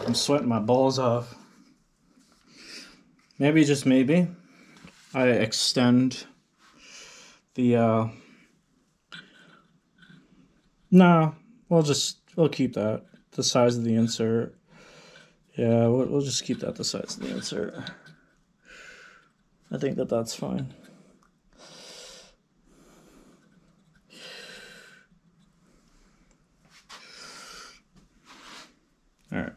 I'm sweating my balls off. Maybe, just maybe, I extend the, nah, we'll keep that. The size of the insert. Yeah, we'll just keep that the size of the insert. I think that's fine. All right.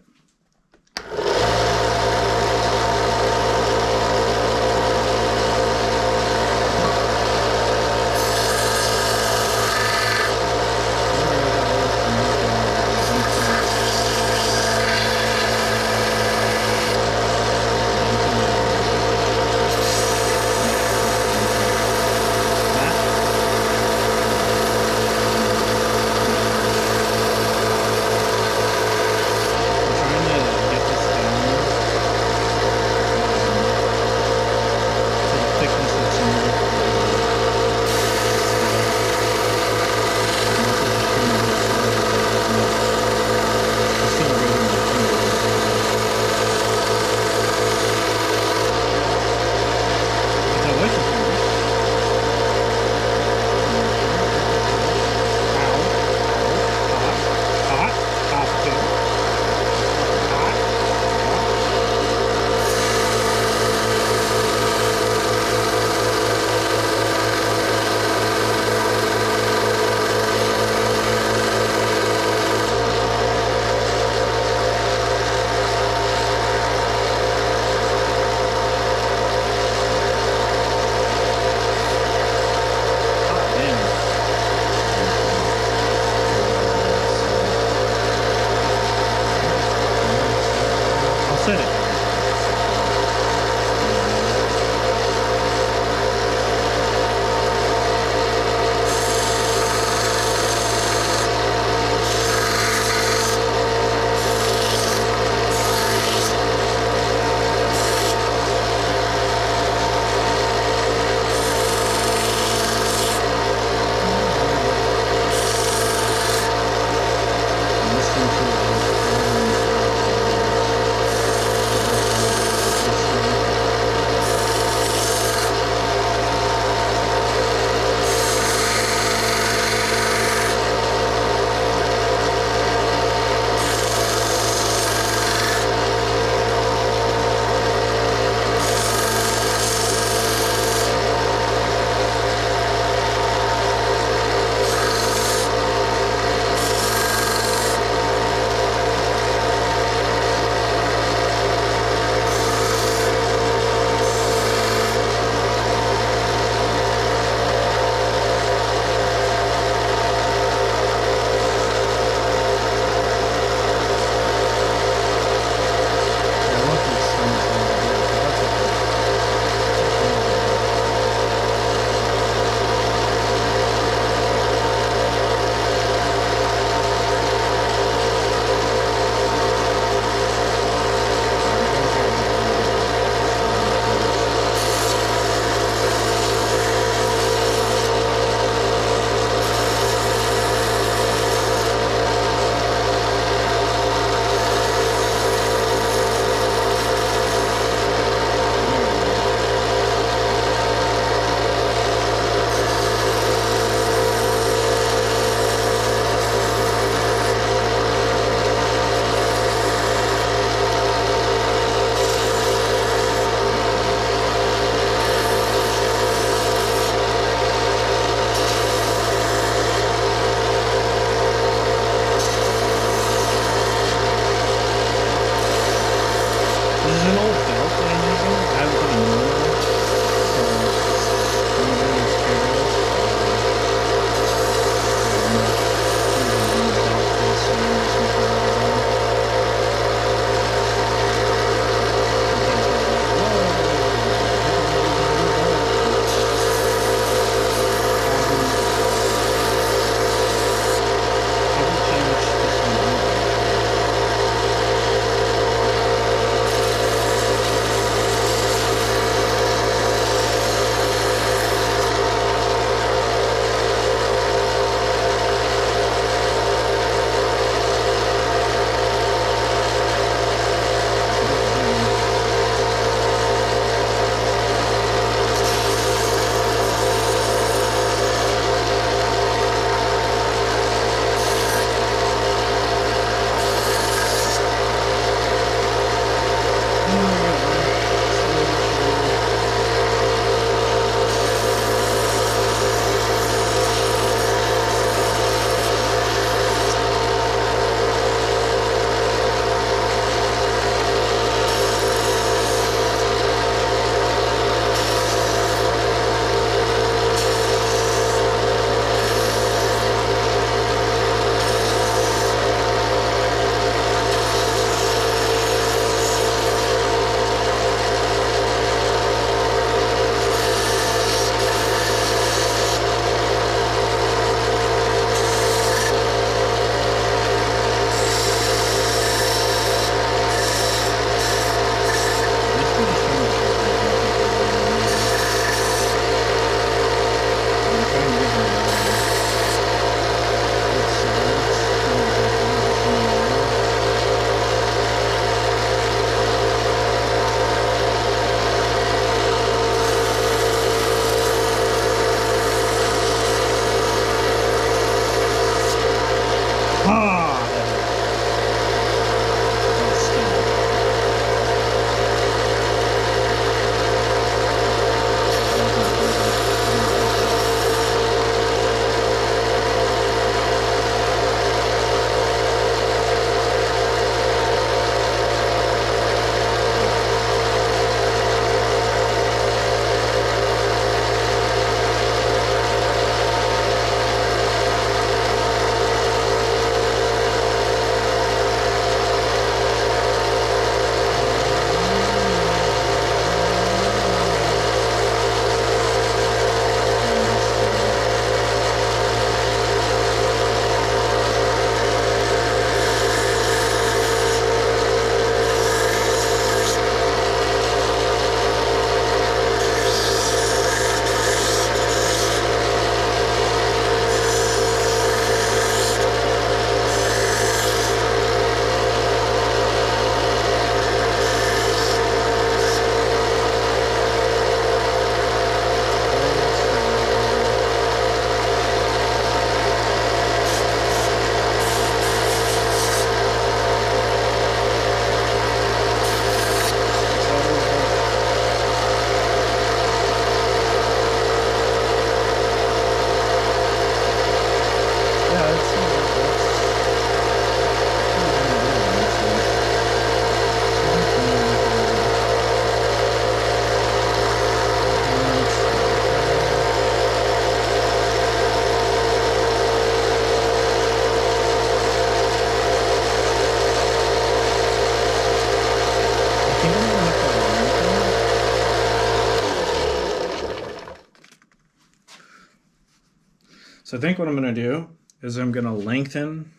So I think what I'm going to do is I'm going to lengthen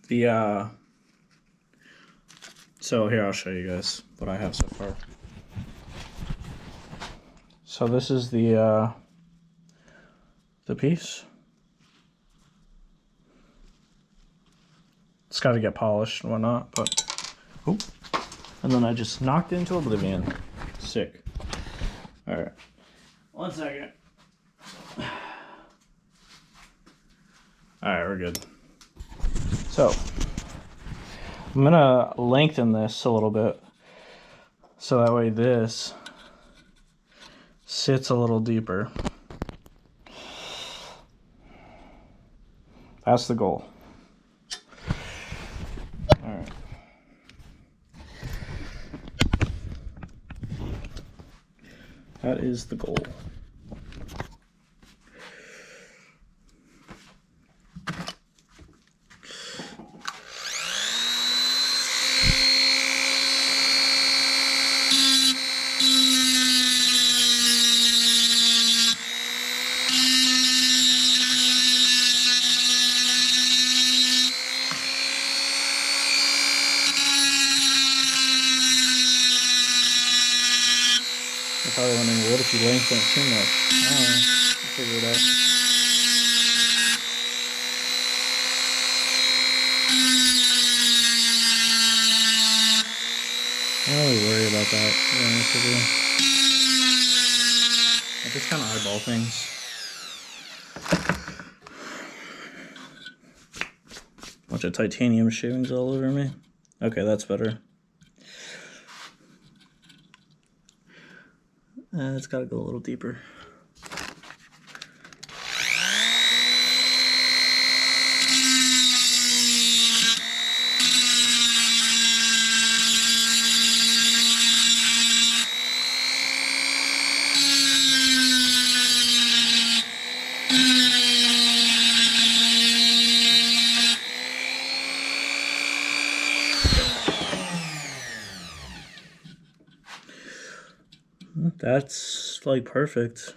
the, so here, I'll show you guys what I have so far. So this is the piece. It's got to get polished and whatnot, but, oh, and then I just knocked into oblivion. Sick. All right, 1 second. All right, we're good. So I'm gonna lengthen this a little bit so that way this sits a little deeper. That's the goal. All right. That is the goal. I'm probably wondering, what if you lengthen it too much? I don't know. I'll figure it out. I don't really worry about that, to be honest with you. I just kind of eyeball things. Bunch of titanium shavings all over me. Okay, that's better. It's got to go a little deeper. That's like perfect.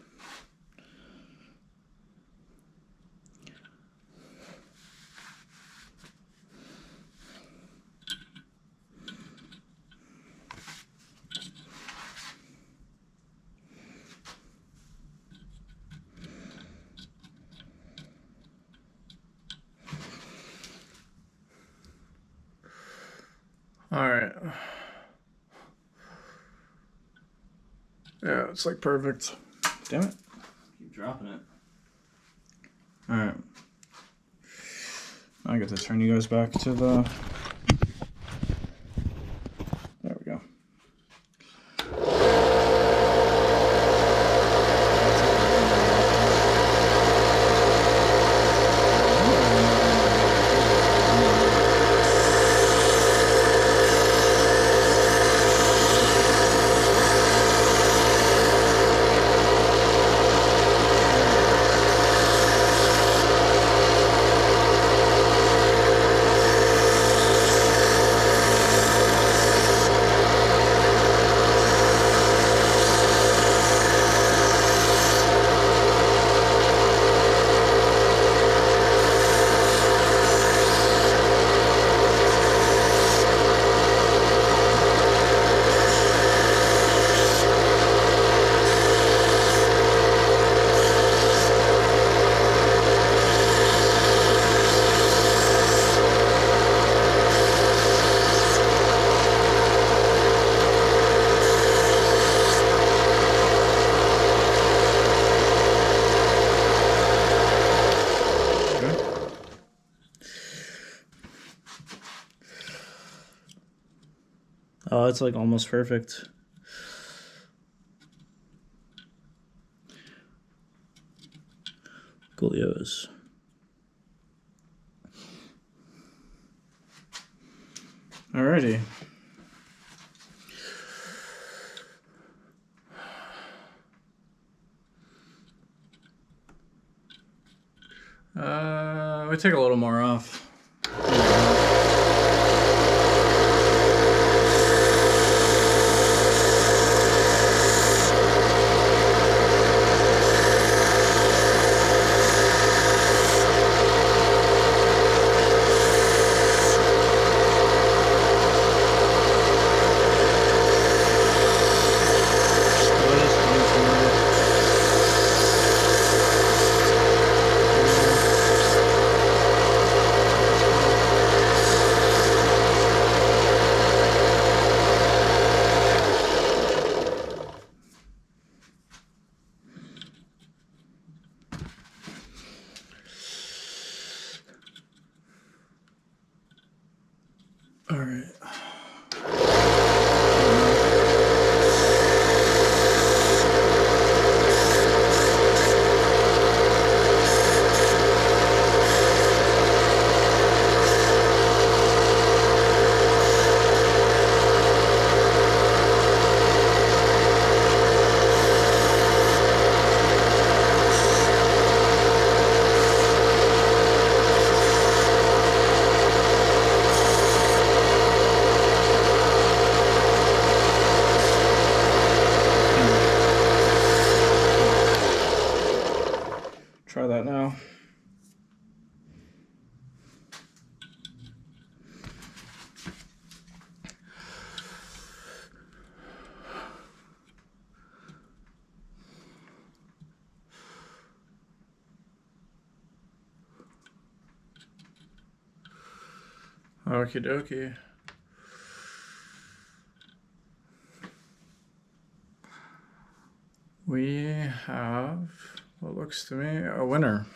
All right. Yeah, it's like perfect. Damn it. Keep dropping it. All right. I get to turn you guys back to the... There we go. Oh, it's like almost perfect. Coolios. Alrighty. We take a little more off. All right. Try that now. Okie dokie. We have what looks to me a winner.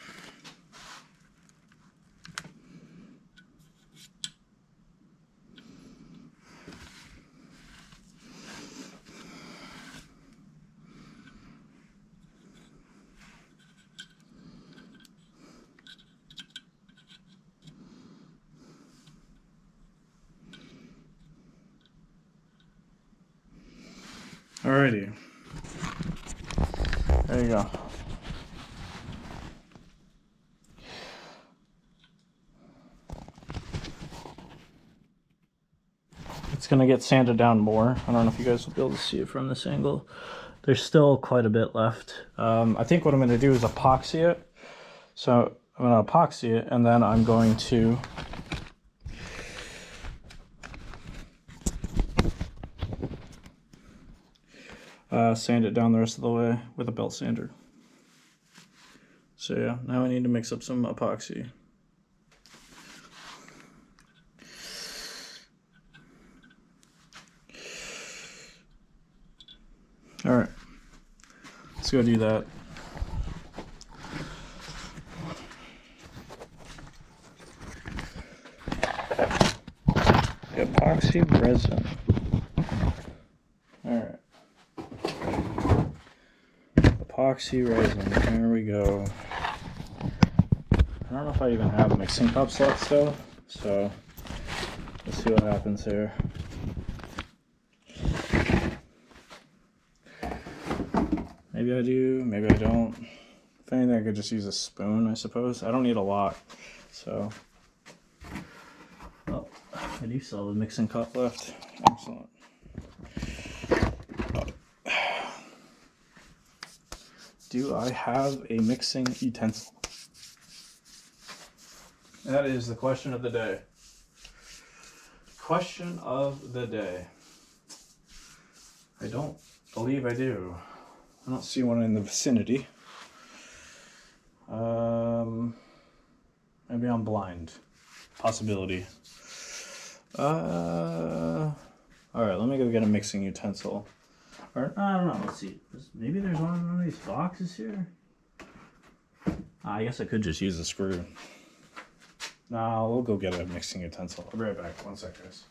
Alrighty. There you go. It's going to get sanded down more. I don't know if you guys will be able to see it from this angle. There's still quite a bit left. I think what I'm going to do is epoxy it. So I'm going to epoxy it, and then I'm going to sand it down the rest of the way with a belt sander. So yeah, now I need to mix up some epoxy. All right, let's go do that. Epoxy resin. All right. Epoxy resin, there we go. I don't know if I even have mixing cups left still, so let's see what happens here. Maybe I do, maybe I don't. If anything, I could just use a spoon, I suppose. I don't need a lot, so. Oh, I do still have a mixing cup left. Excellent. Do I have a mixing utensil? That is the question of the day. Question of the day. I don't believe I do. I don't see one in the vicinity. Maybe I'm blind. Possibility. Alright, let me go get a mixing utensil. Or, I don't know, let's see. Maybe there's one of these boxes here? I guess I could just use a screw. No, we'll go get a mixing utensil. I'll be right back. One sec, guys.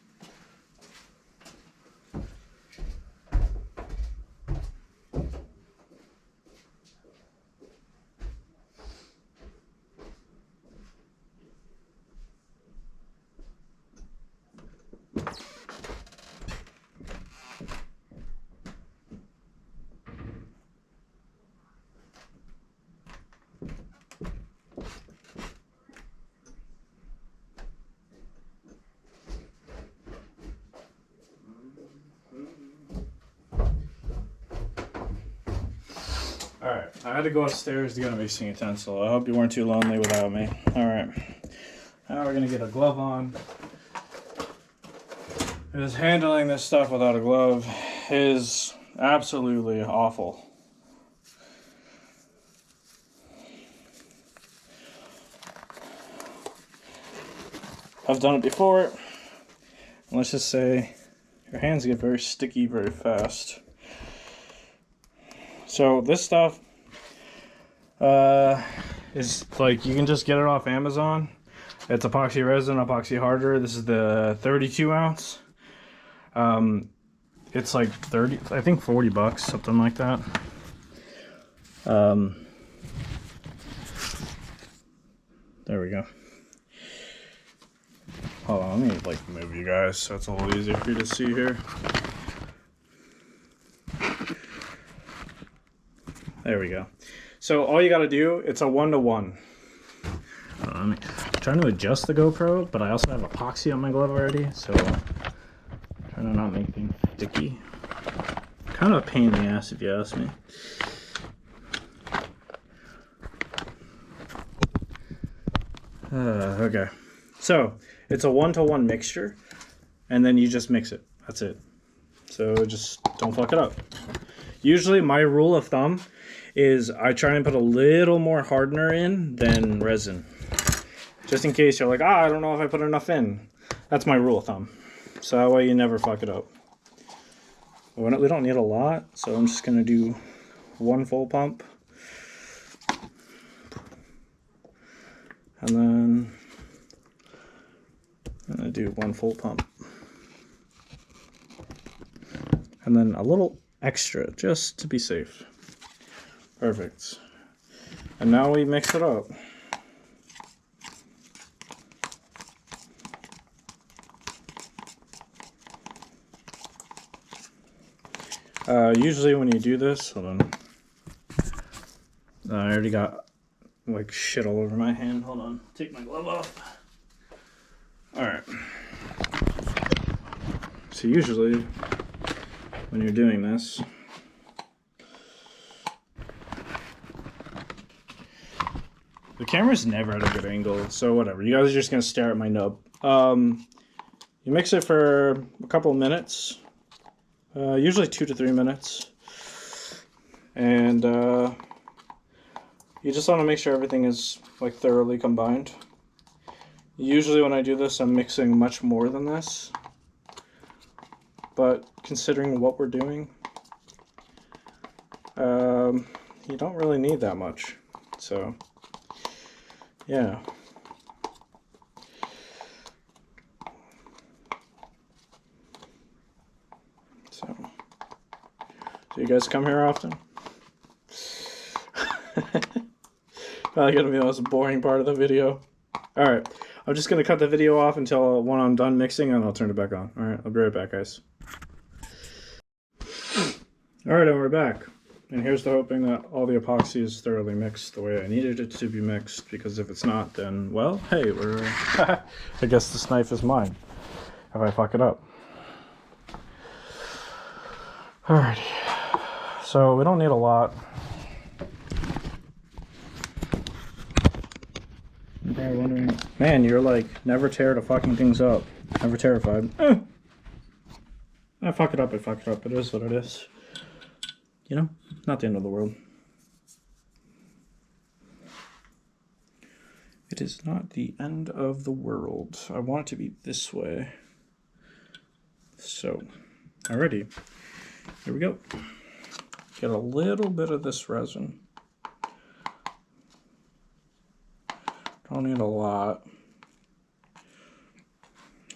Alright, I had to go upstairs to get a mixing utensil. I hope you weren't too lonely without me. Alright, now we're going to get a glove on. Because handling this stuff without a glove is absolutely awful. I've done it before. And let's just say your hands get very sticky very fast. So this stuff is like, you can just get it off Amazon. It's epoxy resin, epoxy harder. This is the 32 ounce. It's like 30, I think 40 bucks, something like that. There we go. Hold on, let me like move you guys so it's a little easier for you to see here. There we go. So all you got to do, it's a 1-to-1. I'm trying to adjust the GoPro, but I also have epoxy on my glove already, so I'm trying to not make things sticky. Kind of a pain in the ass if you ask me. Okay, so it's a 1-to-1 mixture, and then you just mix it. That's it. So just don't fuck it up. Usually my rule of thumb is I try and put a little more hardener in than resin. Just in case you're like, I don't know if I put enough in. That's my rule of thumb. So that way you never fuck it up. We don't need a lot, so I'm just gonna do 1 full pump. And then I'm gonna do 1 full pump. And then a little extra, just to be safe. Perfect. And now we mix it up. Usually when you do this, hold on. I already got like shit all over my hand. Hold on, take my glove off. All right. So usually when you're doing this, the camera's never at a good angle, so whatever. You guys are just gonna stare at my nub. You mix it for a couple of minutes, usually 2 to 3 minutes, and you just want to make sure everything is like thoroughly combined. Usually when I do this, I'm mixing much more than this, but considering what we're doing, you don't really need that much. So yeah. So you guys come here often? Probably gonna be the most boring part of the video. Alright, I'm just gonna cut the video off until when I'm done mixing, and I'll turn it back on. Alright, I'll be right back, guys. Alright, and we're back. And here's to hoping that all the epoxy is thoroughly mixed the way I needed it to be mixed, because if it's not, then, well, hey, we're... I guess this knife is mine if I fuck it up. Alrighty. So, we don't need a lot. You're probably wondering, man, you're like, never tear the fucking things up. Never terrified. I fuck it up, I fuck it up. It is what it is. You know, not the end of the world. It is not the end of the world. I want it to be this way. So, alrighty. Here we go. Get a little bit of this resin. Don't need a lot.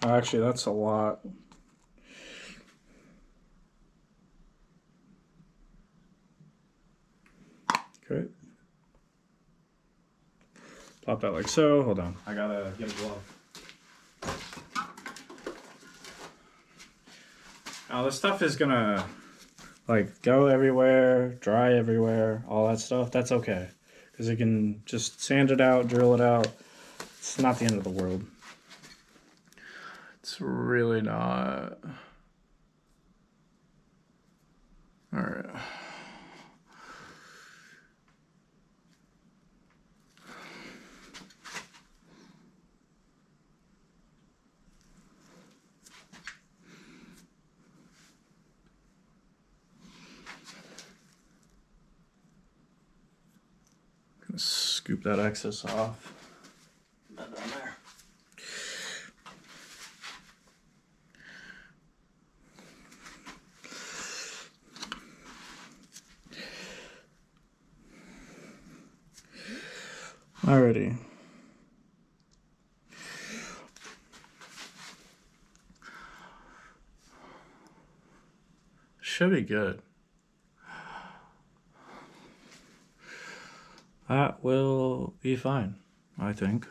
Actually, that's a lot. Okay. Plop that like so. Hold on. I gotta get a glove. Now this stuff is gonna like go everywhere, dry everywhere, all that stuff. That's okay. Because you can just sand it out, drill it out. It's not the end of the world. It's really not. Alright. Scoop that excess off. Put that down there. Alrighty. should be good. That will be fine, I think.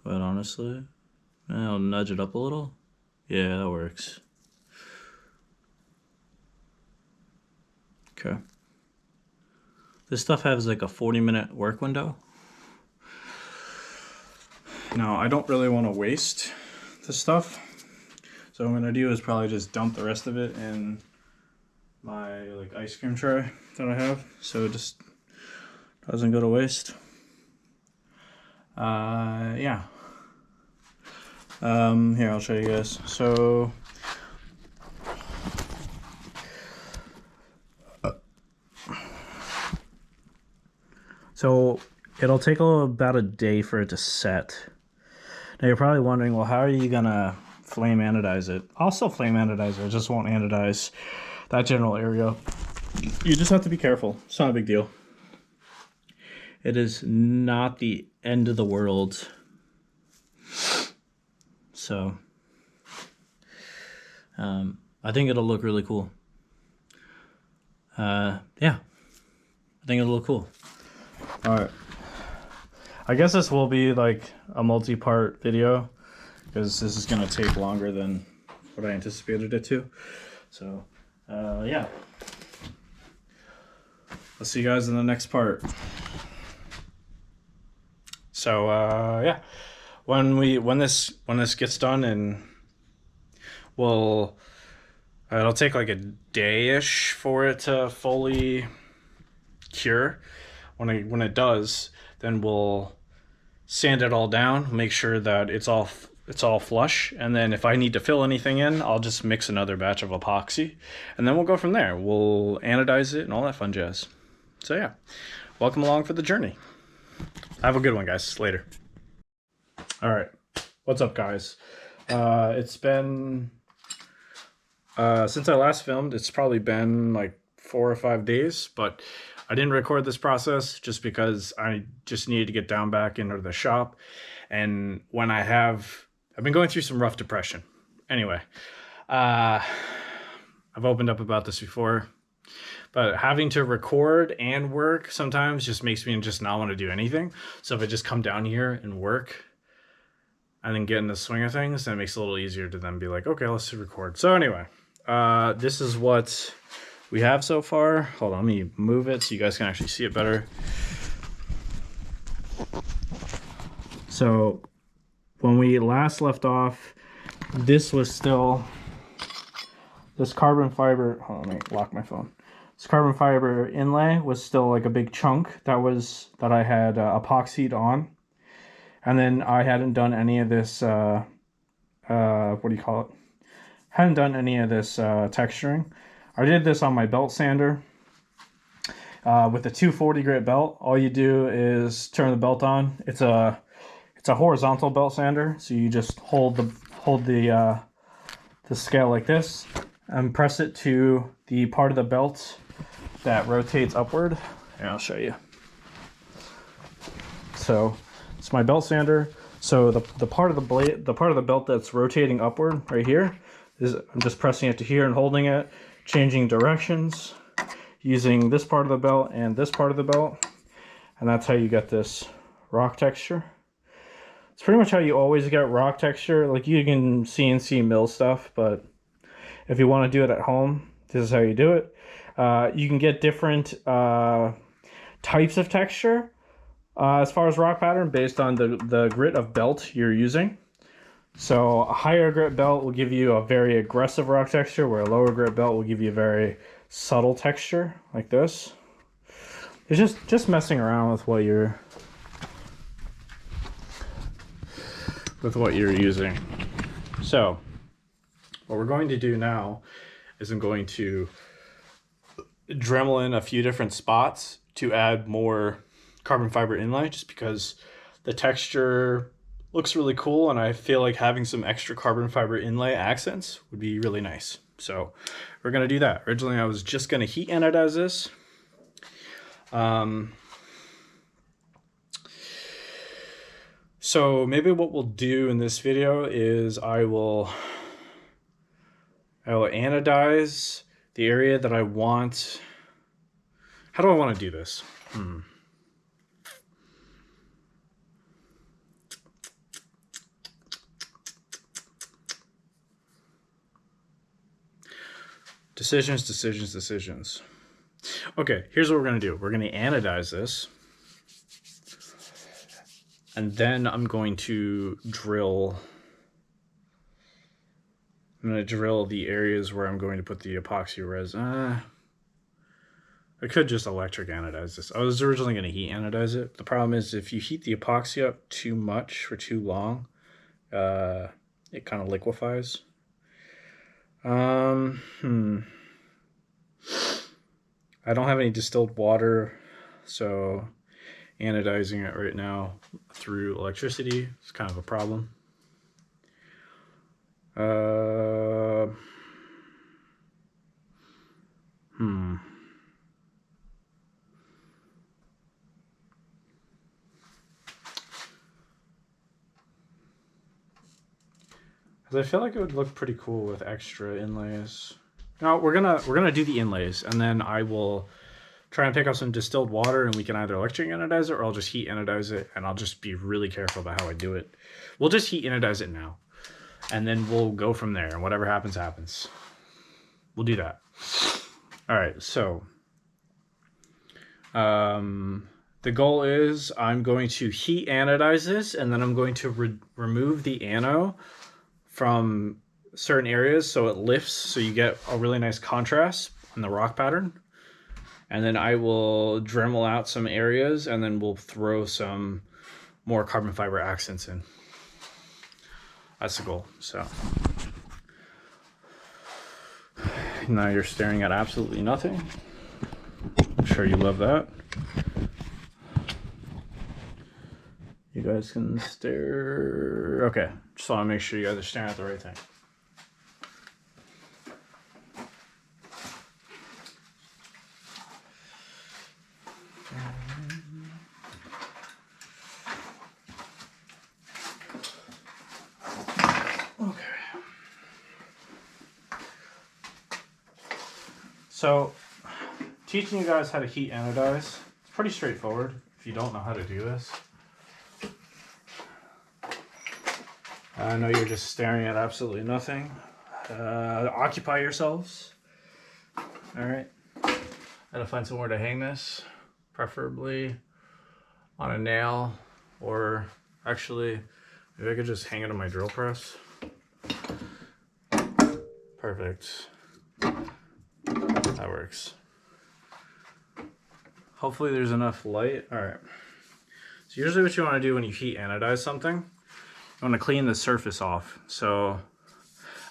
Quite honestly. I'll nudge it up a little. Yeah, that works. Okay. This stuff has like a 40-minute work window. Now, I don't really want to waste this stuff. So what I'm going to do is probably just dump the rest of it in my like ice cream tray that I have. So it just doesn't go to waste. Yeah. Here, I'll show you guys. So it'll take about a day for it to set. Now you're probably wondering, well, how are you gonna flame anodize it? I'll still flame anodize it, I just won't anodize that general area. You just have to be careful. It's not a big deal. It is not the end of the world. So, I think it'll look really cool. Yeah, I think it'll look cool. All right. I guess this will be like a multi-part video because this is going to take longer than what I anticipated it to. So, yeah. I'll see you guys in the next part. So, yeah. When this gets done, and it'll take like a day-ish for it to fully cure. When it does, then we'll sand it all down, make sure that it's all flush, and then if I need to fill anything in, I'll just mix another batch of epoxy, and then we'll go from there. We'll anodize it and all that fun jazz. So yeah, welcome along for the journey. Have a good one, guys. Later. All right, what's up, guys? It's been since I last filmed. It's probably been like 4 or 5 days, but I didn't record this process just because I just needed to get down back into the shop. And when I've been going through some rough depression. Anyway, I've opened up about this before, but having to record and work sometimes just makes me just not want to do anything. So if I just come down here and work and then get in the swing of things, then it makes it a little easier to then be like, okay, let's record. So anyway, this is what we have so far. Hold on, let me move it so you guys can actually see it better. So when we last left off, this was still this carbon fiber. Hold on, let me lock my phone. This carbon fiber inlay was still like a big chunk that I had epoxied on, and then I hadn't done any of this. What do you call it? Hadn't done any of this texturing. I did this on my belt sander with a 240 grit belt. All you do is turn the belt on. It's a horizontal belt sander, so you just hold the scale like this and press it to the part of the belt that rotates upward. And I'll show you. So it's my belt sander. So the part of the blade, the part of the belt that's rotating upward right here is, I'm just pressing it to here and holding it, changing directions using this part of the belt and this part of the belt, and that's how you get this rock texture. It's pretty much how you always get rock texture. Like, you can CNC mill stuff, but if you want to do it at home, this is how you do it. You can get different types of texture as far as rock pattern based on the grit of belt you're using. So a higher grit belt will give you a very aggressive rock texture, where a lower grit belt will give you a very subtle texture like this. It's just messing around with what you're using. So what we're going to do now is I'm going to Dremel in a few different spots to add more carbon fiber inlay, just because the texture looks really cool, and I feel like having some extra carbon fiber inlay accents would be really nice. So we're going to do that. Originally I was just going to heat anodize this. So maybe what we'll do in this video is I will anodize the area that I want. How do I want to do this? Decisions. Okay, here's what we're going to do. We're going to anodize this. And then I'm going to drill. I'm going to drill the areas where I'm going to put the epoxy resin. I could just electric anodize this. I was originally going to heat anodize it. The problem is if you heat the epoxy up too much for too long, it kind of liquefies. I don't have any distilled water, so anodizing it right now through electricity is kind of a problem. Because I feel like it would look pretty cool with extra inlays. Now we're gonna do the inlays, and then I will try and pick up some distilled water, and we can either electric anodize it, or I'll just heat anodize it, and I'll just be really careful about how I do it. We'll just heat anodize it now, and then we'll go from there, and whatever happens, happens. We'll do that. All right, so the goal is I'm going to heat anodize this, and then I'm going to remove the anno from certain areas so it lifts, so you get a really nice contrast in the rock pattern. And then I will Dremel out some areas, and then we'll throw some more carbon fiber accents in. That's the goal. So now you're staring at absolutely nothing. I'm sure you love that. You guys can stare. Okay, just want to make sure you guys are staring at the right thing. Okay. So, teaching you guys how to heat anodize, it's pretty straightforward if you don't know how to do this. I know you're just staring at absolutely nothing. Occupy yourselves. All right. Gotta find somewhere to hang this, preferably on a nail, or actually, maybe I could just hang it on my drill press. Perfect. That works. Hopefully there's enough light. All right. So usually what you want to do when you heat anodize something, I want to clean the surface off. So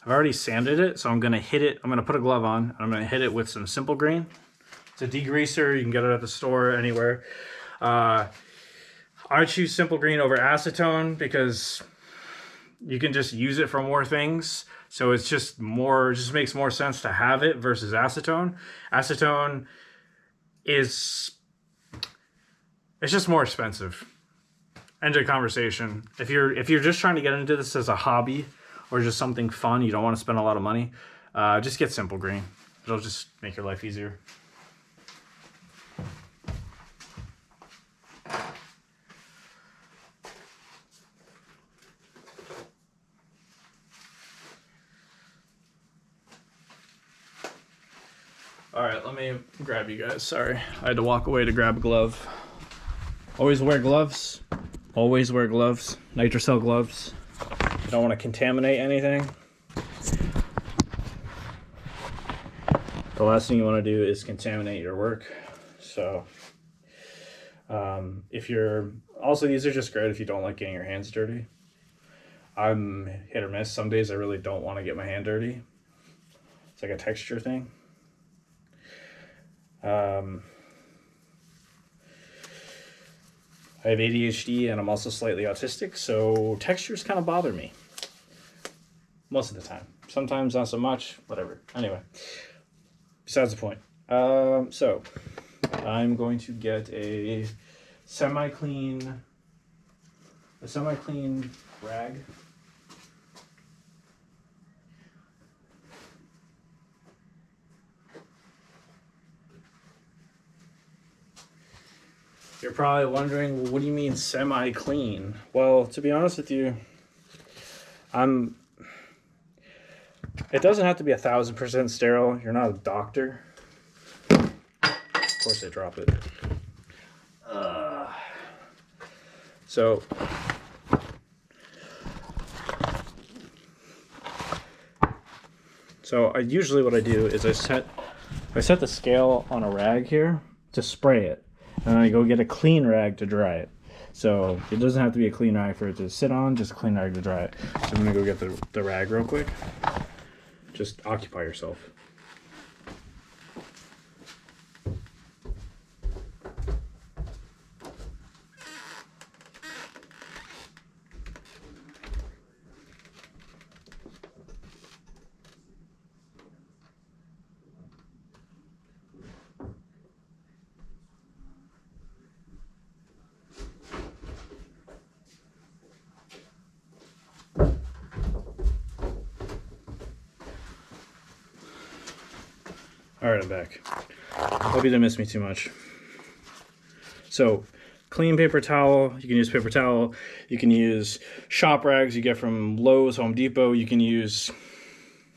I've already sanded it, so I'm going to hit it. I'm going to put a glove on, and I'm going to hit it with some Simple Green. It's a degreaser. You can get it at the store, anywhere. I choose Simple Green over acetone because you can just use it for more things. So it's just more, just makes more sense to have it versus acetone. Acetone is, it's just more expensive. End of conversation. If you're just trying to get into this as a hobby or just something fun, you don't want to spend a lot of money, just get Simple Green. It'll just make your life easier. All right, let me grab you guys. Sorry, I had to walk away to grab a glove. Always wear gloves. Always wear gloves. Nitrocell gloves. You don't want to contaminate anything. The last thing you want to do is contaminate your work. So, if you're also, these are just great if you don't like getting your hands dirty. I'm hit or miss. Some days I really don't want to get my hand dirty. It's like a texture thing. I have ADHD and I'm also slightly autistic, so textures kind of bother me. Most of the time. Sometimes not so much, whatever. Anyway, besides the point. So, I'm going to get a semi-clean rag. You're probably wondering, well, what do you mean semi-clean? Well, to be honest with you, it doesn't have to be 1000% sterile. You're not a doctor. Of course I drop it. So usually what I do is I set the scale on a rag here to spray it, and I go get a clean rag to dry it. So it doesn't have to be a clean rag for it to sit on, just a clean rag to dry it. So I'm gonna go get the rag real quick. Just occupy yourself. Alright, I'm back. Hope you didn't miss me too much. So, clean paper towel. You can use paper towel. You can use shop rags you get from Lowe's, Home Depot. You can use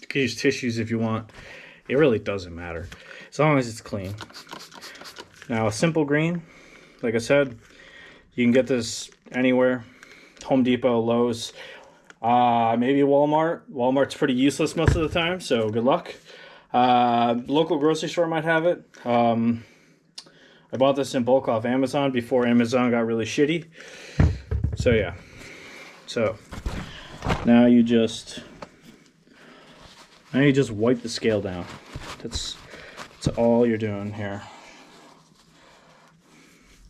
tissues if you want. It really doesn't matter, as long as it's clean. Now, a simple green, like I said, you can get this anywhere. Home Depot, Lowe's, maybe Walmart. Walmart's pretty useless most of the time, so good luck. Local grocery store might have it. I bought this in bulk off Amazon before Amazon got really shitty. So yeah. So now you just wipe the scale down. That's all you're doing here.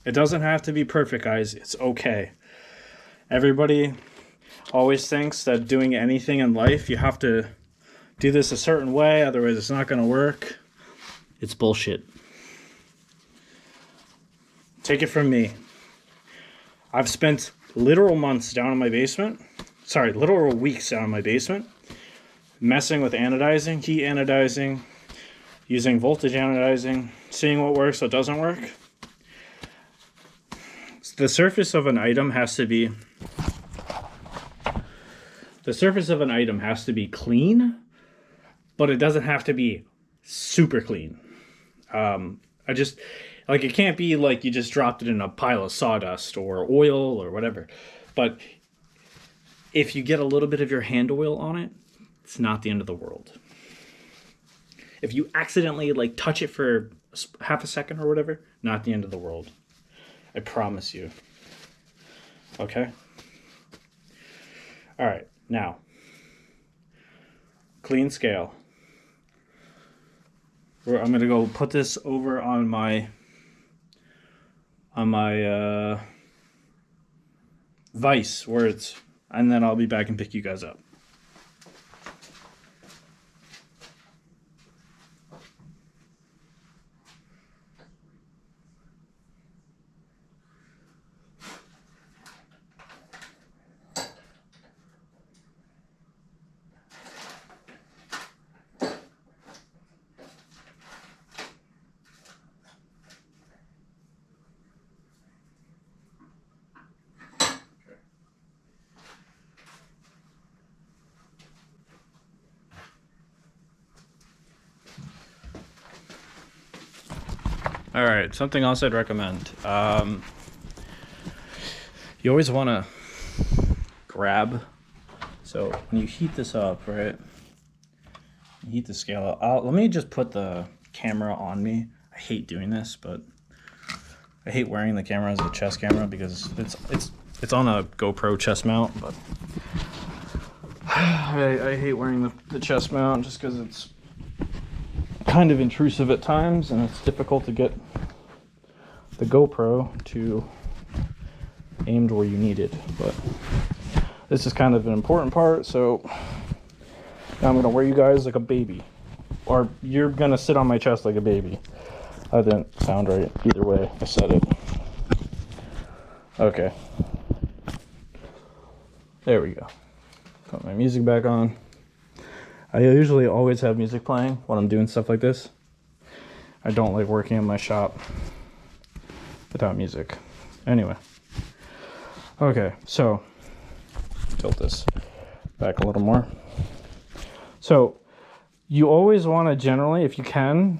It doesn't have to be perfect, guys. It's okay. Everybody always thinks that doing anything in life, you have to do this a certain way, otherwise it's not going to work. It's bullshit. Take it from me. I've spent literal months down in my basement. Sorry, literal weeks down in my basement, messing with anodizing, heat anodizing, using voltage anodizing, seeing what works, what doesn't work. The surface of an item has to be clean, but it doesn't have to be super clean. It can't be like you just dropped it in a pile of sawdust or oil or whatever. But if you get a little bit of your hand oil on it, it's not the end of the world. If you accidentally touch it for half a second or whatever, not the end of the world. I promise you. Okay? All right, now, clean scale. I'm gonna go put this over on my vise and then I'll be back and pick you guys up. All right, something else I'd recommend. You always want to grab. So when you heat this up, right? You heat the scale up. Let me just put the camera on me. I hate doing this, but I hate wearing the camera as a chest camera because it's on a GoPro chest mount. But I hate wearing the chest mount just because it's kind of intrusive at times, and it's difficult to get the GoPro to aimed where you need it. But this is kind of an important part, so now I'm gonna wear you guys like a baby, or you're gonna sit on my chest like a baby. That didn't sound right. Either way, I said it. Okay, there we go. Put my music back on. I usually always have music playing when I'm doing stuff like this. I don't like working in my shop without music. Anyway. Okay, so tilt this back a little more. So you always want to generally, if you can,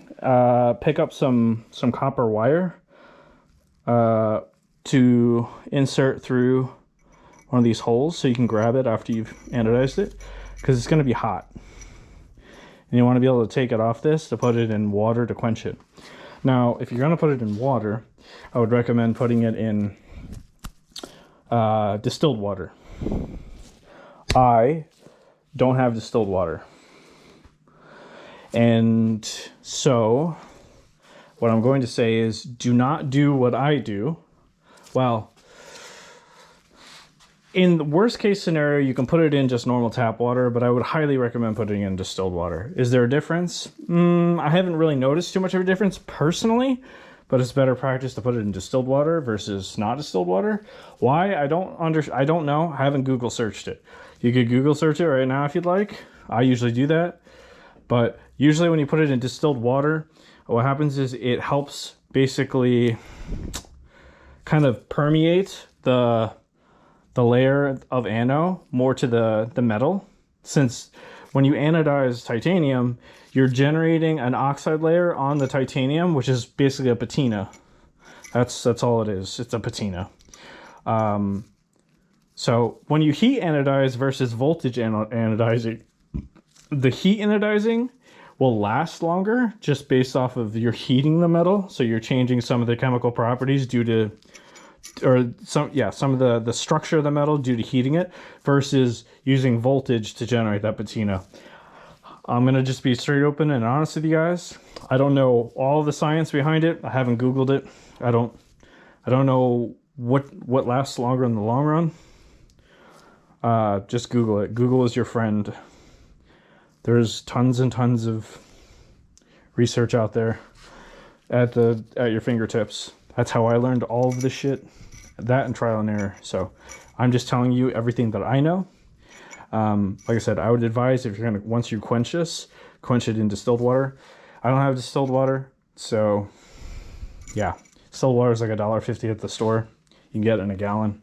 pick up some copper wire to insert through one of these holes so you can grab it after you've anodized it, because it's going to be hot. And you want to be able to take it off this to put it in water to quench it. Now, if you're going to put it in water, I would recommend putting it in distilled water. I don't have distilled water. And so what I'm going to say is, do not do what I do. Well, in the worst case scenario, you can put it in just normal tap water, but I would highly recommend putting it in distilled water. Is there a difference? I haven't really noticed too much of a difference personally, but it's better practice to put it in distilled water versus not distilled water. Why? I don't know. I haven't Google searched it. You could Google search it right now if you'd like. I usually do that. But usually when you put it in distilled water, what happens is it helps basically kind of permeate the layer of Anno more to the metal. Since when you anodize titanium, you're generating an oxide layer on the titanium, which is basically a patina. That's all it is. It's a patina. So when you heat anodize versus voltage anodizing, the heat anodizing will last longer just based off of you're heating the metal. So you're changing some of the chemical properties due to, or some of the structure of the metal due to heating it, versus using voltage to generate that patina. I'm going to just be straight open and honest with you guys. I don't know all the science behind it. I haven't Googled it. I don't know what lasts longer in the long run. Just Google it. Google is your friend. There's tons and tons of research out there at your fingertips. That's how I learned all of this shit. That and trial and error. So I'm just telling you everything that I know. Like I said, I would advise, if you're gonna, once you quench this, quench it in distilled water. I don't have distilled water, so yeah, distilled water is like $1.50 at the store. You can get it in a gallon.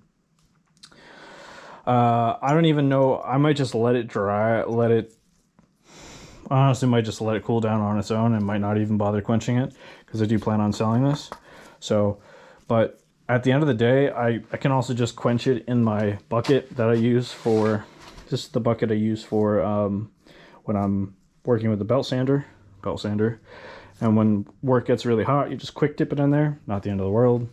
I don't even know. I might just let it dry. Honestly, might just let it cool down on its own and might not even bother quenching it, because I do plan on selling this. So, but at the end of the day, I can also just quench it in my bucket that I use for, this is the bucket I use for when I'm working with the belt sander. And when work gets really hot, you just quick dip it in there. Not the end of the world.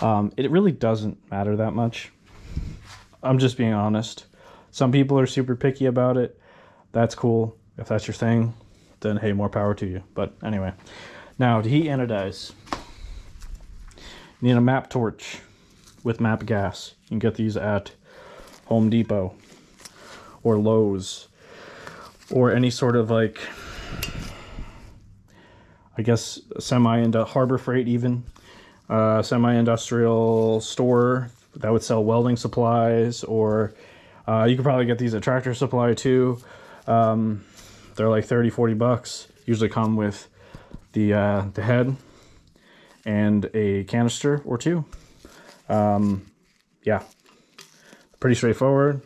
It really doesn't matter that much. I'm just being honest. Some people are super picky about it. That's cool. If that's your thing, then hey, more power to you. But anyway, now to heat anodize, you need a map torch with map gas. You can get these at Home Depot or Lowe's or any sort of, like, I guess Harbor Freight, even semi-industrial store that would sell welding supplies. Or you could probably get these at Tractor Supply too. They're like 30-40 bucks. Usually come with the head and a canister or two. Yeah, pretty straightforward.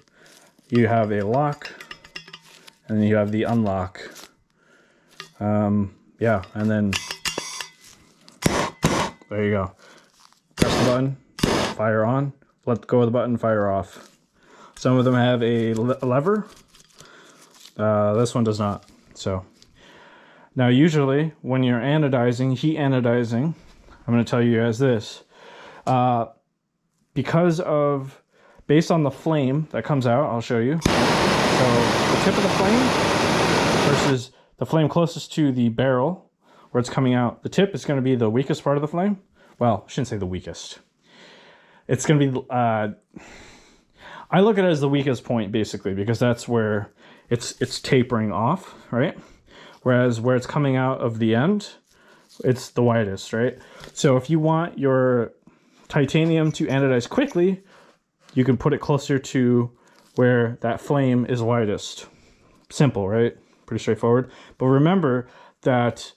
You have a lock and then you have the unlock. Yeah, and then there you go. Press the button, fire on, let go of the button, fire off. Some of them have a lever. This one does not. So now usually when you're anodizing, heat anodizing, I'm going to tell you guys this, based on the flame that comes out, I'll show you. So the tip of the flame versus the flame closest to the barrel where it's coming out, the tip is going to be the weakest part of the flame. Well, I shouldn't say the weakest. It's going to be, I look at it as the weakest point basically, because that's where it's tapering off, right? Whereas where it's coming out of the end, it's the widest, right? So if you want your titanium to anodize quickly, you can put it closer to where that flame is widest. Simple, right? Pretty straightforward. But remember that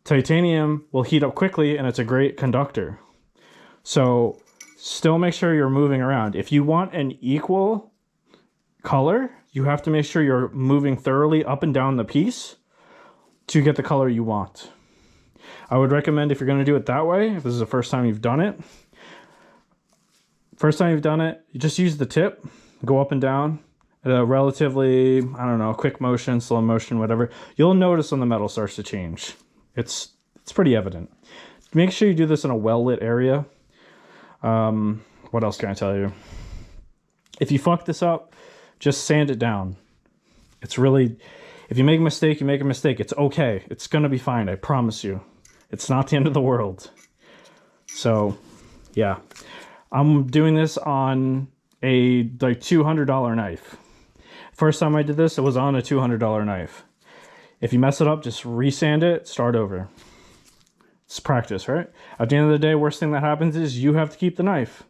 titanium will heat up quickly and it's a great conductor. So still make sure you're moving around. If you want an equal color, you have to make sure you're moving thoroughly up and down the piece to get the color you want. I would recommend, if you're going to do it that way, if this is the first time you've done it, you just use the tip, go up and down at a relatively, I don't know, quick motion, slow motion, whatever. You'll notice when the metal starts to change. It's pretty evident. Make sure you do this in a well-lit area. What else can I tell you? If you fuck this up, just sand it down. It's really, if you make a mistake, you make a mistake. It's okay. It's going to be fine. I promise you. It's not the end of the world. So, yeah. I'm doing this on a like $200 knife. First time I did this, it was on a $200 knife. If you mess it up, just resand it, start over. It's practice, right? At the end of the day, worst thing that happens is you have to keep the knife.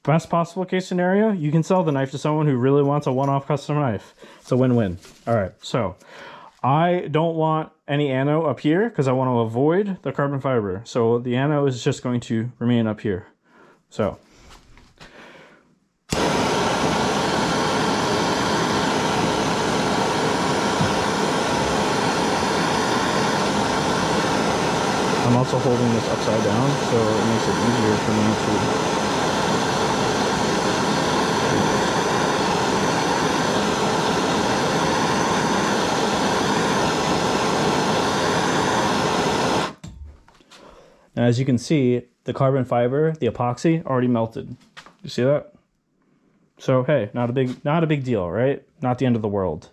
Best possible case scenario, you can sell the knife to someone who really wants a one-off custom knife. It's a win-win. All right, so I don't want any Anno up here because I want to avoid the carbon fiber. So the Anno is just going to remain up here. So I'm also holding this upside down, so it makes it easier for me to... Now, as you can see, the carbon fiber, the epoxy, already melted. You see that? So hey, not a big deal, right? Not the end of the world.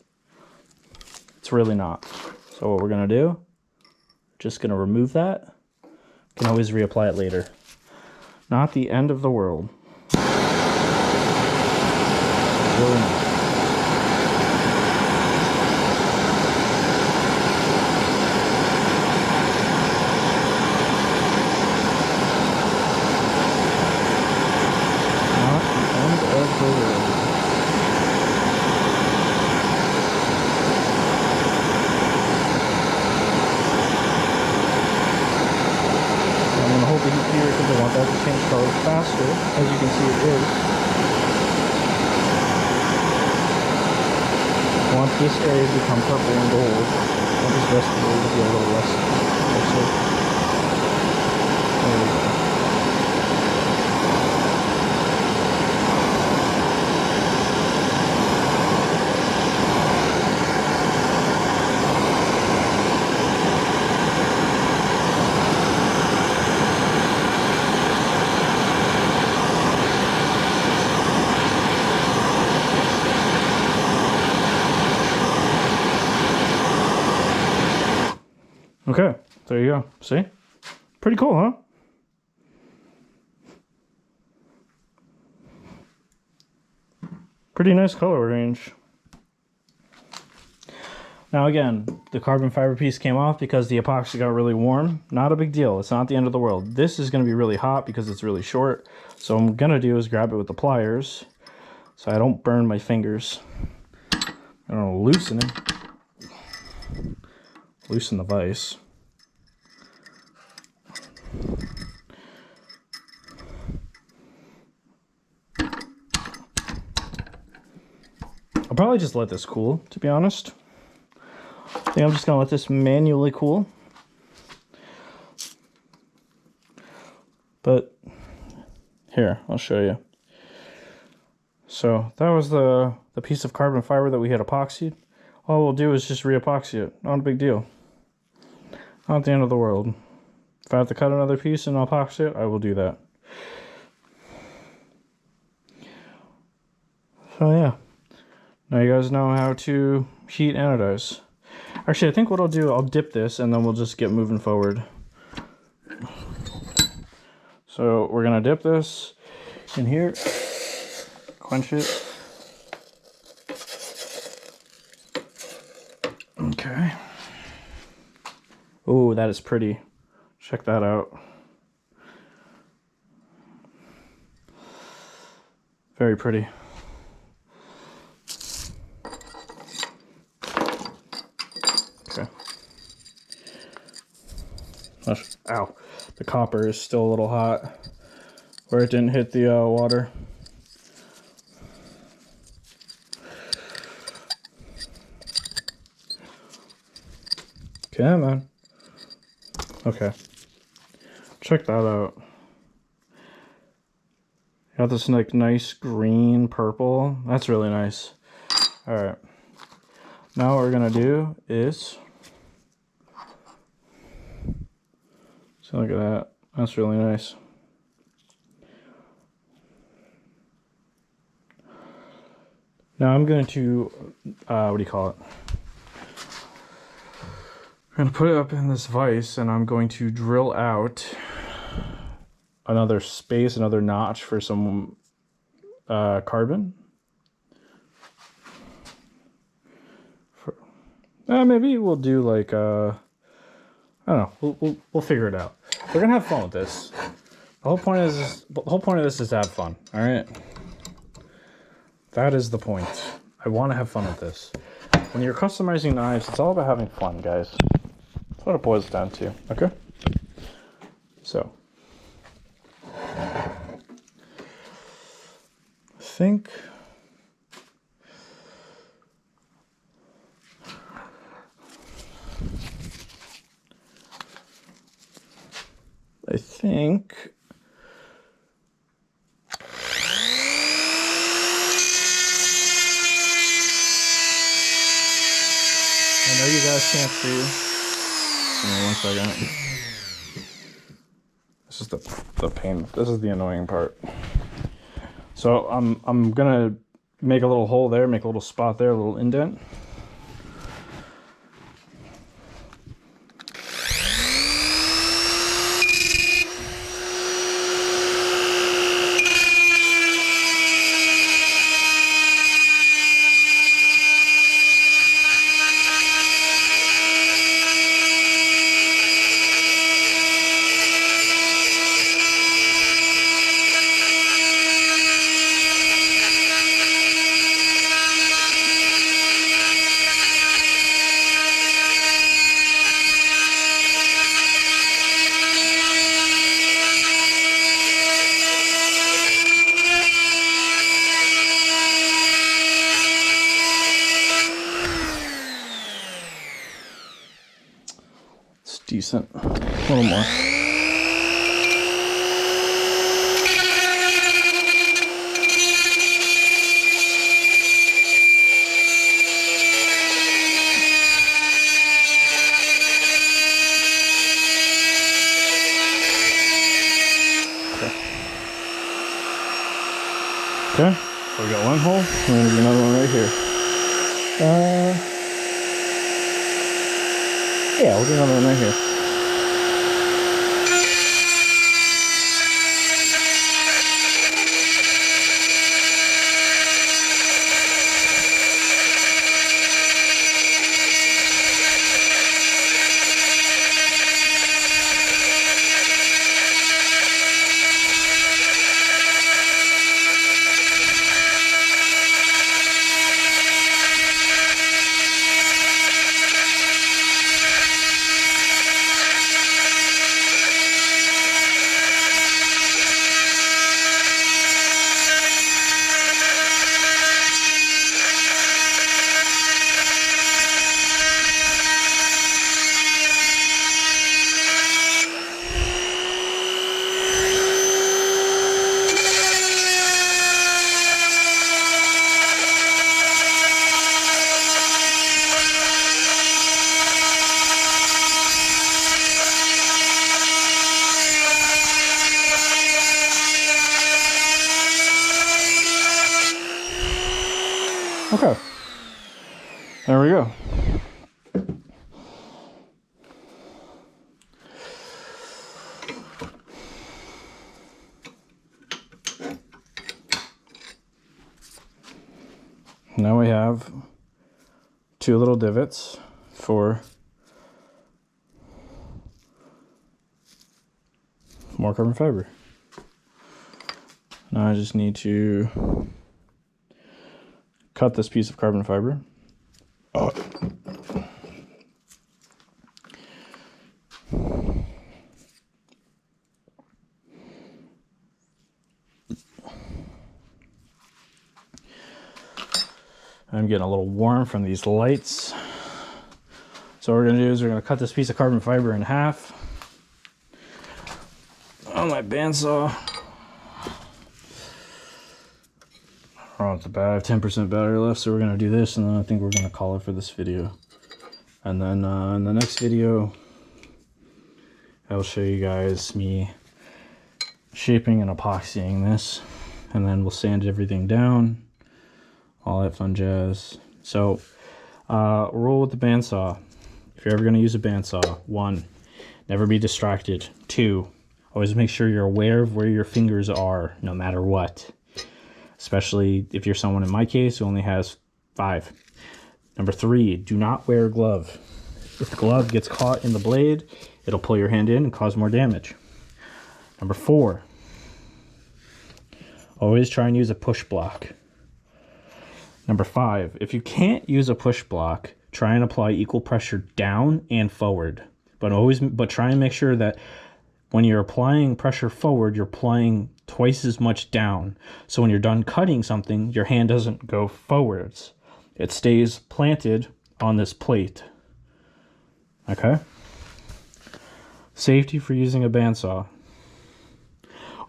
It's really not. So what we're gonna do, just gonna remove that. Can always reapply it later. Not the end of the world. Really not. Faster, as you can see it is. Once this area become purple and gold, I want this rest of the area to be a little less. There we go. Okay, there you go. See? Pretty cool, huh? Pretty nice color range. Now again, the carbon fiber piece came off because the epoxy got really warm. Not a big deal. It's not the end of the world. This is going to be really hot because it's really short. So what I'm going to do is grab it with the pliers so I don't burn my fingers. I'm going to loosen it. Loosen the vise. I'll probably just let this cool, to be honest. I think I'm just going to let this manually cool. But here, I'll show you. So that was the piece of carbon fiber that we had epoxied. All we'll do is just re-epoxy it. Not a big deal. Not the end of the world. If I have to cut another piece and epoxy it, I will do that. So yeah. Now you guys know how to heat anodize. Actually, I think what I'll do, I'll dip this and then we'll just get moving forward. So we're gonna dip this in here, quench it. Okay. Oh, that is pretty. Check that out. Very pretty. Okay. Ow. The copper is still a little hot. where it didn't hit the water. Come on. Okay. Check that out. Got this like nice green purple. That's really nice. All right. Now what we're gonna do is, so look at that. That's really nice. Now I'm going to, what do you call it? I'm going to put it up in this vise, and I'm going to drill out another space, another notch for some carbon. Maybe we'll do like, I don't know. We'll figure it out. We're gonna have fun with this. The whole point of this is to have fun. All right. That is the point. I want to have fun with this. When you're customizing knives, it's all about having fun, guys. That's what it boils down to. Okay. So, I think I know you guys can't see. Give me 1 second. This is the pain. This is the annoying part. So I'm gonna make a little hole there, make a little spot there, a little indent. Decent. A little more. Okay. So we got one hole. We're gonna do another one right here. Yeah, we'll do another one right here. Okay, there we go. Now we have 2 little divots for more carbon fiber. Now I just need to cut this piece of carbon fiber. I'm getting a little warm from these lights. So what we're gonna do is we're gonna cut this piece of carbon fiber in half on my bandsaw. Oh, it's bad. I have 10% battery left, so we're gonna do this, and then I think we're gonna call it for this video. And then in the next video, I'll show you guys me shaping and epoxying this, and then we'll sand everything down, all that fun jazz. So, roll with the bandsaw. If you're ever gonna use a bandsaw, 1, never be distracted. 2, always make sure you're aware of where your fingers are, no matter what. Especially if you're someone in my case who only has 5. Number 3, do not wear a glove. If the glove gets caught in the blade, it'll pull your hand in and cause more damage. Number 4, always try and use a push block. Number 5, if you can't use a push block, try and apply equal pressure down and forward. But try and make sure that when you're applying pressure forward, you're applying twice as much down. So when you're done cutting something, your hand doesn't go forwards. It stays planted on this plate. Okay? Safety for using a bandsaw.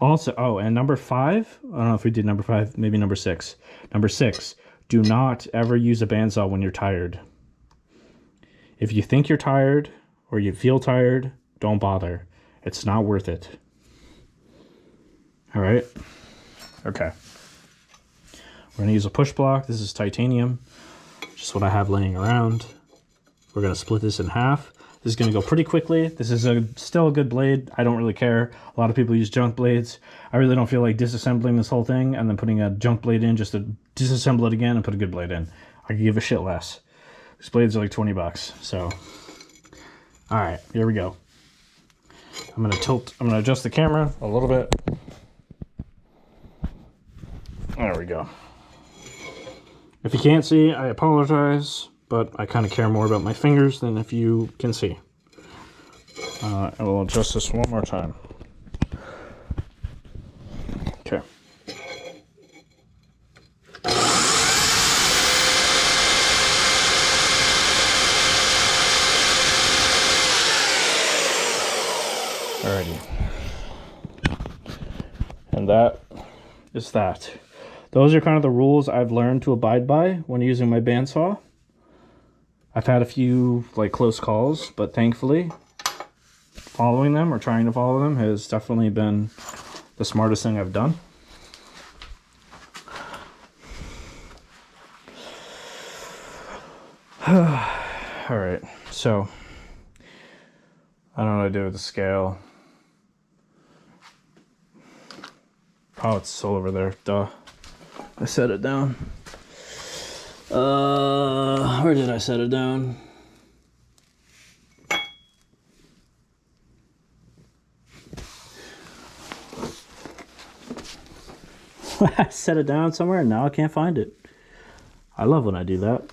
Also, oh, and number 5, I don't know if we did number 5, maybe number 6. Number 6, do not ever use a bandsaw when you're tired. If you think you're tired or you feel tired, don't bother. It's not worth it. All right. Okay. We're going to use a push block. This is titanium, just what I have laying around. We're going to split this in half. This is going to go pretty quickly. This is still a good blade. I don't really care. A lot of people use junk blades. I really don't feel like disassembling this whole thing and then putting a junk blade in just to disassemble it again and put a good blade in. I could give a shit less. These blades are like 20 bucks. So, all right, here we go. I'm going to adjust the camera a little bit. There we go. If you can't see, I apologize, but I kind of care more about my fingers than if you can see. I will adjust this one more time. Okay. Alrighty. And that is that. Those are kind of the rules I've learned to abide by when using my bandsaw. I've had a few close calls, but thankfully following them or trying to follow them has definitely been the smartest thing I've done. All right, so I don't know what to do with the scale. Oh, it's still over there, duh. I set it down. Where did I set it down? I set it down somewhere and now I can't find it. I love when I do that.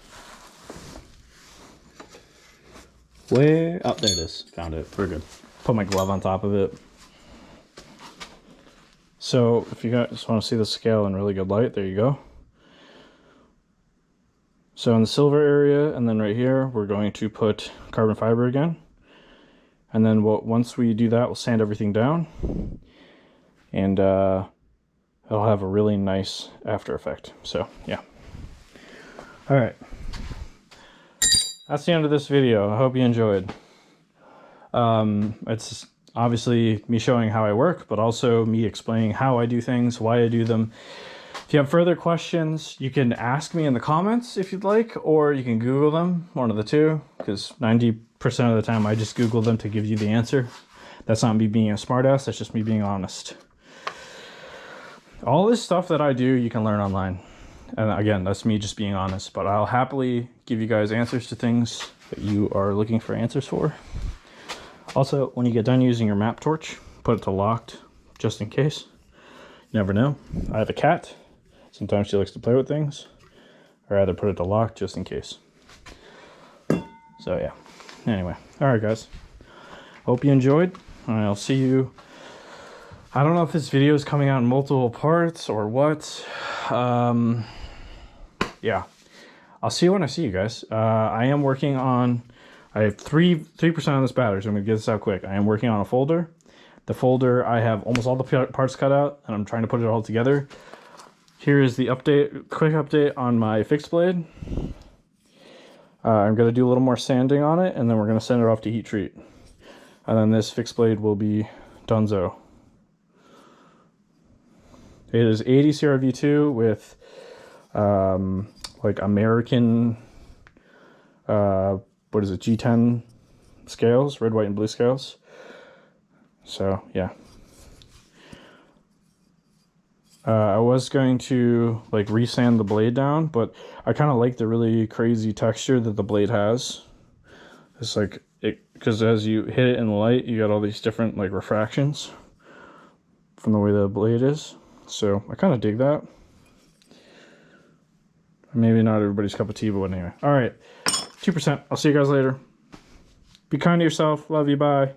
Where? Oh, there it is. Found it. We're good. Put my glove on top of it. So if you guys want to see the scale in really good light, there you go. So in the silver area and then right here, we're going to put carbon fiber again. And then once we do that, we'll sand everything down. And it'll have a really nice after effect. So yeah. All right. That's the end of this video. I hope you enjoyed. It's obviously me showing how I work, but also me explaining how I do things, why I do them. If you have further questions, you can ask me in the comments if you'd like, or you can Google them, one of the two, because 90% of the time I just Google them to give you the answer. That's not me being a smartass, that's just me being honest. All this stuff that I do, you can learn online. And again, that's me just being honest, but I'll happily give you guys answers to things that you are looking for answers for. Also, when you get done using your map torch, put it to locked, just in case. You never know. I have a cat. Sometimes she likes to play with things. I'd rather put it to locked, just in case. So yeah. Anyway. Alright guys. Hope you enjoyed. I'll see you. I don't know if this video is coming out in multiple parts or what. Yeah. I'll see you when I see you guys. I am working on, I have 3% on this battery, so I'm gonna get this out quick. I am working on a folder. The folder, I have almost all the parts cut out, and I'm trying to put it all together. Here is the update, quick update on my fixed blade. I'm gonna do a little more sanding on it, and then we're gonna send it off to heat treat. And then this fixed blade will be donezo. It is 80 CRV2 with like American, what is it, G10 scales, red, white, and blue scales. So yeah. I was going to like resand the blade down, but I kind of like the really crazy texture that the blade has. It's like, because as you hit it in the light, you got all these different like refractions from the way the blade is. So I kind of dig that. Maybe not everybody's cup of tea, but anyway. All right, 2%. I'll see you guys later. Be kind to yourself. Love you. Bye.